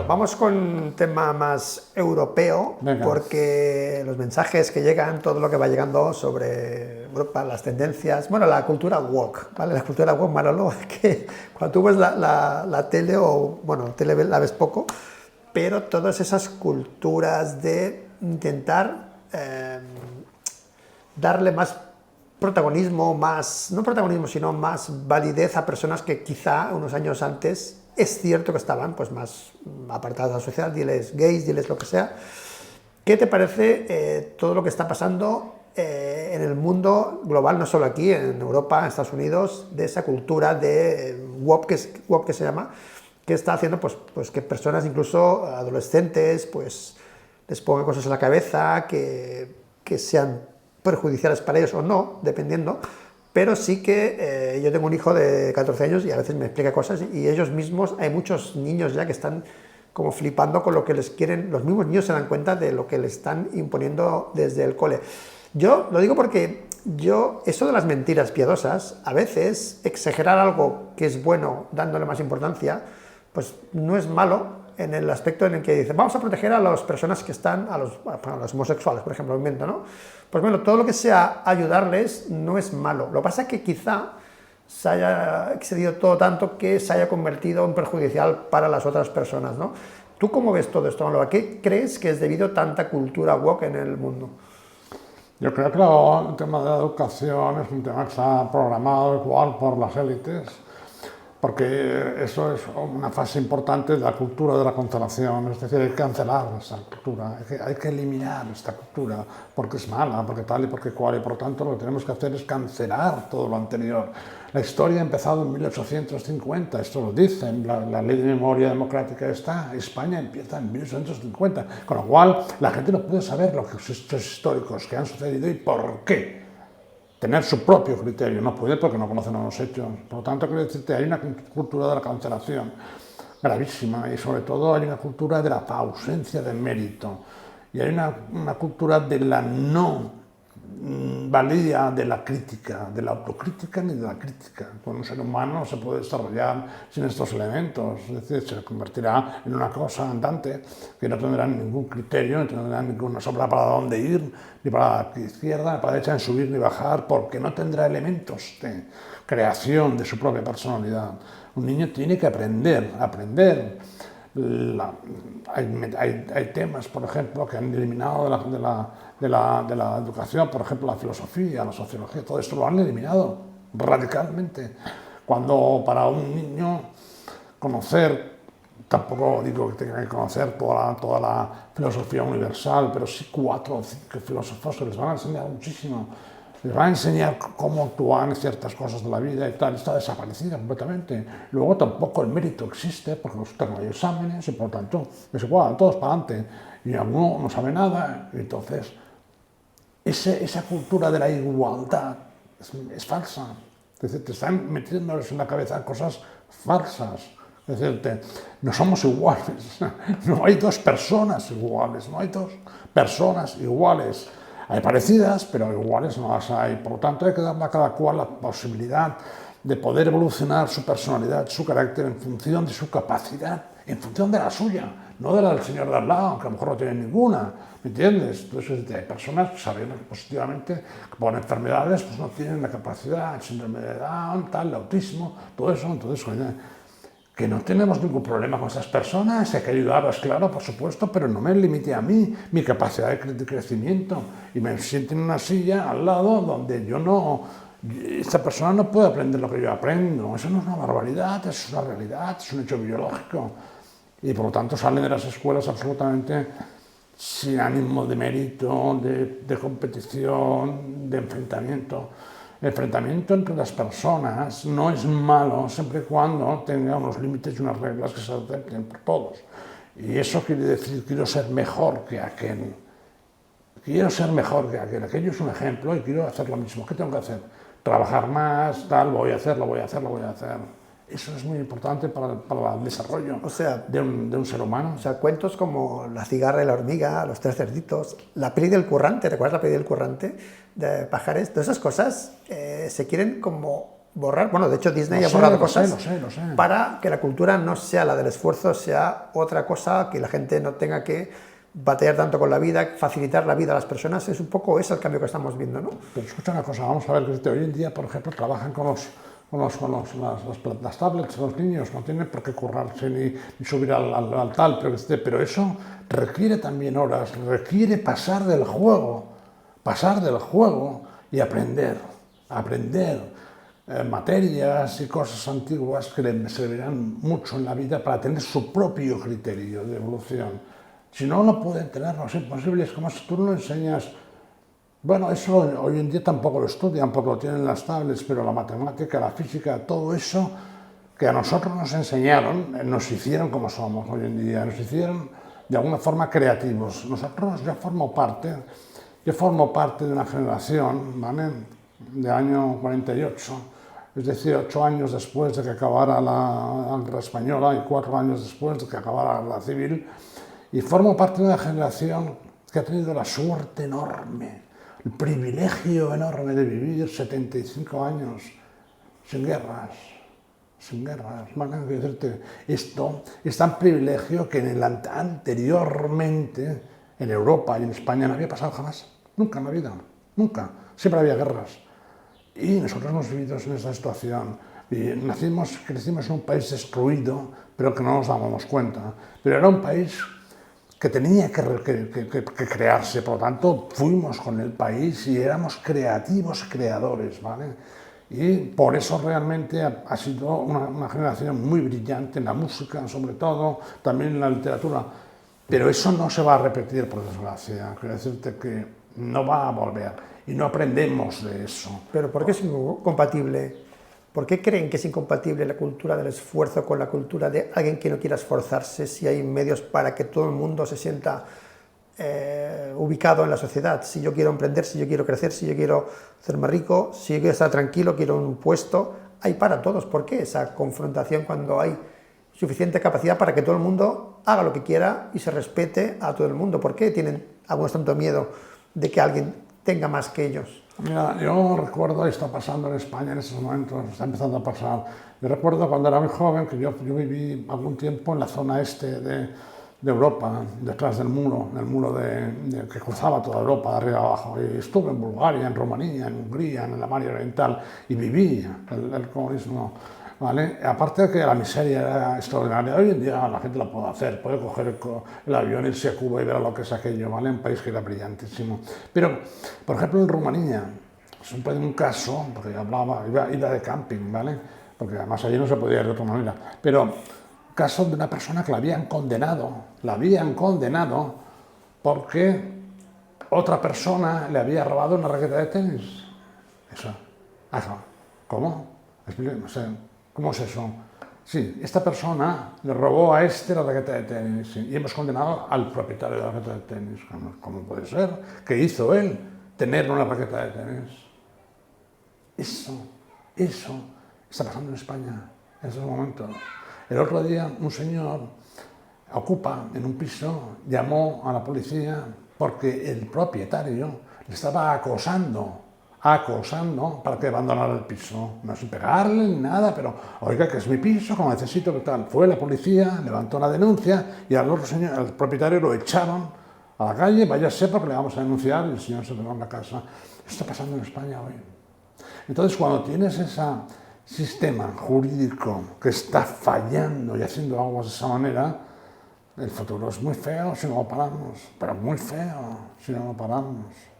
vamos con un tema más europeo, Venga. porque los mensajes que llegan, todo lo que va llegando sobre Europa, las tendencias, bueno, la cultura woke, ¿vale? La cultura woke, Manolo, que cuando tú ves la tele, o bueno, tele la ves poco, pero todas esas culturas de intentar darle más protagonismo, más, no protagonismo, sino más validez a personas que quizá unos años antes es cierto que estaban pues más apartadas de la sociedad, diles gays, diles lo que sea. ¿Qué te parece todo lo que está pasando en el mundo global, no solo aquí, en Europa, en Estados Unidos, de esa cultura de woke que se llama, que está haciendo pues que personas, incluso adolescentes, pues les pongan cosas en la cabeza que sean perjudiciales para ellos o no, dependiendo, pero sí que yo tengo un hijo de 14 años y a veces me explica cosas y ellos mismos, hay muchos niños ya que están como flipando con lo que les quieren, los mismos niños se dan cuenta de lo que les están imponiendo desde el cole. Yo lo digo porque eso de las mentiras piadosas, a veces exagerar algo que es bueno dándole más importancia, pues no es malo, en el aspecto en el que dicen, vamos a proteger a las personas que están, a los homosexuales, por ejemplo, invento, ¿no? Pues bueno, todo lo que sea ayudarles no es malo. Lo que pasa es que quizá se haya excedido todo tanto que se haya convertido en perjudicial para las otras personas, ¿no? ¿Tú cómo ves todo esto, Manolo? ¿A qué crees que es debido a tanta cultura woke en el mundo? Yo creo que el tema de la educación es un tema que está programado igual por las élites, porque eso es una fase importante de la cultura de la cancelación, es decir, hay que cancelar esta cultura, hay que eliminar esta cultura, porque es mala, porque tal y porque cual, y por lo tanto lo que tenemos que hacer es cancelar todo lo anterior. La historia ha empezado en 1850, esto lo dicen, la ley de memoria democrática está, España empieza en 1850, con lo cual la gente no puede saber los hechos históricos que han sucedido y por qué. Tener su propio criterio, no puede porque no conocen los hechos. Por lo tanto, quiero decirte, hay una cultura de la cancelación gravísima y sobre todo hay una cultura de la ausencia de mérito y hay una cultura de la no valía de la crítica, de la autocrítica ni de la crítica. Con un ser humano no se puede desarrollar sin estos elementos, es decir, se convertirá en una cosa andante que no tendrá ningún criterio, no tendrá ninguna sombra para dónde ir, ni para la izquierda, ni para la derecha, ni subir ni bajar, porque no tendrá elementos de creación de su propia personalidad. Un niño tiene que aprender. Hay temas, por ejemplo, que han eliminado de la educación, por ejemplo, la filosofía, la sociología, todo esto lo han eliminado radicalmente. Cuando para un niño conocer, tampoco digo que tenga que conocer toda la filosofía universal, pero sí 4 o 5 filósofos que les van a enseñar muchísimo. Les van a enseñar cómo actuar en ciertas cosas de la vida y tal, está desaparecida completamente. Luego tampoco el mérito existe, porque nosotros no hay exámenes y por lo tanto es igual, todos para adelante. Y alguno no sabe nada, y entonces esa cultura de la igualdad es falsa. Es decir, te están metiéndoles en la cabeza cosas falsas. Es decir, no somos iguales, no hay 2 personas iguales, no hay 2 personas iguales. Hay parecidas, pero iguales no las hay. Por lo tanto, hay que darle a cada cual la posibilidad de poder evolucionar su personalidad, su carácter, en función de su capacidad, en función de la suya, no de la del señor de al lado, que a lo mejor no tiene ninguna. ¿Me entiendes? Entonces, hay personas que saben positivamente que por enfermedades pues, no tienen la capacidad, el síndrome de Down, tal, el autismo, todo eso. Entonces, que no tenemos ningún problema con esas personas, hay que ayudarlas, claro, por supuesto, pero no me limite a mí, mi capacidad de crecimiento, y me siento en una silla al lado donde esta persona no puede aprender lo que yo aprendo. Eso no es una barbaridad, es una realidad, es un hecho biológico, y por lo tanto salen de las escuelas absolutamente sin ánimo de mérito, de competición, de enfrentamiento. El enfrentamiento entre las personas no es malo siempre y cuando tenga unos límites y unas reglas que se acepten por todos. Y eso quiere decir, quiero ser mejor que aquel. Quiero ser mejor que aquel. Aquello es un ejemplo y quiero hacer lo mismo. ¿Qué tengo que hacer? Trabajar más, tal, lo voy a hacer. Eso es muy importante para el desarrollo de un ser humano. O sea, cuentos como La cigarra y la hormiga, Los 3 cerditos, la peli del currante, ¿recuerdas la peli del currante? De Pajares, todas esas cosas se quieren como borrar, bueno, de hecho Disney Lo ha sé, borrado lo sé, cosas lo sé. para que la cultura no sea la del esfuerzo, sea otra cosa, que la gente no tenga que batallar tanto con la vida, facilitar la vida a las personas. Es un poco ese el cambio que estamos viendo, ¿no? Pero escucha una cosa, vamos a ver, que hoy en día, por ejemplo, trabajan con las tablets, los niños, no tienen por qué currarse ni subir al tal, pero eso requiere también horas, requiere pasar del juego y aprender materias y cosas antiguas que le servirán mucho en la vida para tener su propio criterio de evolución. Si no, no pueden tenerlo, es imposible, es como si tú no lo enseñas. Bueno, eso hoy en día tampoco lo estudian porque lo tienen en las tablets, pero la matemática, la física, todo eso que a nosotros nos enseñaron, nos hicieron como somos hoy en día, nos hicieron de alguna forma creativos. Yo formo parte de una generación, ¿vale?, de año 48, es decir, 8 años después de que acabara la guerra española y 4 años después de que acabara la civil, y formo parte de una generación que ha tenido la suerte enorme, el privilegio enorme de vivir 75 años sin guerras. ¿Vale? Decirte, esto es tan privilegio que anteriormente en Europa y en España no había pasado jamás, nunca en la vida, nunca, siempre había guerras. Y nosotros hemos vivido en esa situación. Y crecimos en un país destruido, pero que no nos dábamos cuenta. Pero era un país que tenía que crearse, por lo tanto fuimos con el país y éramos creativos, creadores, ¿vale? Y por eso realmente ha sido una generación muy brillante en la música, sobre todo, también en la literatura. Pero eso no se va a repetir, por desgracia. Quiero decirte que no va a volver y no aprendemos de eso. Pero ¿por qué es incompatible? ¿Por qué creen que es incompatible la cultura del esfuerzo con la cultura de alguien que no quiera esforzarse si hay medios para que todo el mundo se sienta ubicado en la sociedad? Si yo quiero emprender, si yo quiero crecer, si yo quiero hacerme rico, si yo quiero estar tranquilo, quiero un puesto, hay para todos. ¿Por qué esa confrontación cuando hay suficiente capacidad para que todo el mundo haga lo que quiera y se respete a todo el mundo? ¿Por qué tienen algunos tanto miedo de que alguien tenga más que ellos? Mira, yo recuerdo, está pasando en España en estos momentos, está empezando a pasar. Yo recuerdo cuando era muy joven que yo viví algún tiempo en la zona este de Europa, detrás del muro que cruzaba toda Europa, de arriba abajo. Y estuve en Bulgaria, en Rumanía, en Hungría, en Alemania Oriental, y viví el comunismo. ¿Vale? Aparte de que la miseria era extraordinaria, hoy en día la gente lo puede hacer, puede coger el avión, irse a Cuba y ver lo que es aquello, ¿vale? Un país que era brillantísimo. Pero, por ejemplo, en Rumanía, es un caso, porque iba de camping, ¿vale? Porque además allí no se podía ir de otra manera, pero caso de una persona que la habían condenado porque otra persona le había robado una raqueta de tenis. Eso. ¿Cómo? No sé. ¿Cómo es eso? Sí, esta persona le robó a la raqueta de tenis, sí, y hemos condenado al propietario de la raqueta de tenis. ¿Cómo puede ser? ¿Qué hizo él? Tener una raqueta de tenis. Eso está pasando en España en estos momentos. El otro día un señor ocupa en un piso, llamó a la policía porque el propietario le estaba acosando para que abandonara el piso, no sin pegarle ni nada, pero oiga que es mi piso, como necesito que tal. Fue la policía, levantó la denuncia y al propietario lo echaron a la calle, váyase porque le vamos a denunciar, y el señor se quedó en la casa. Esto está pasando en España hoy. Entonces, cuando tienes ese sistema jurídico que está fallando y haciendo aguas de esa manera, el futuro es muy feo si no lo paramos, pero muy feo si no lo paramos.